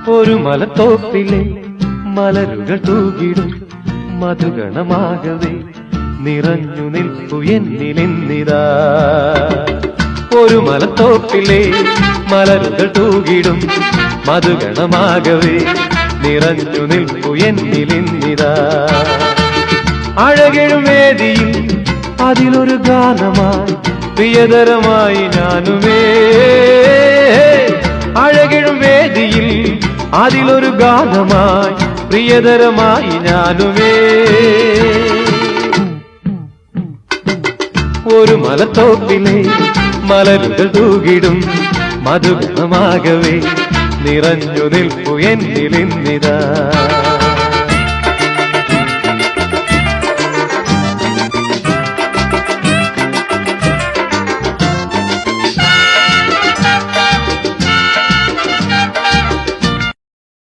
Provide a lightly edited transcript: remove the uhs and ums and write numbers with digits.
ഒരു മലത്തോപ്പിലെ മലരുകൾ തൂകിടും മധുഗണമാകവേ നിറഞ്ഞു നിൽപ്പു എന്നിലിന്നിതാ. ഒരു മലത്തോപ്പിലെ മലരുകൾ തൂകിടും മധുഗണമാകവേ നിറഞ്ഞു നിൽപ്പു എന്നിലിന്നിതാ. അഴകിടും വേദിയിൽ അതിലൊരു ഗാനമായി പ്രിയതരമായി ഞാനുമേ. അഴകിടും വേദിയിൽ അതിലൊരു ഗാനമായി പ്രിയതരമായി ഞാനുമേ. ഒരു മലത്തോപ്പിലെ മലരുകൾ തൂകിടും മധുഗണമാകവേ നിറഞ്ഞു നിൽപ്പു എന്നിലിന്നിതാ.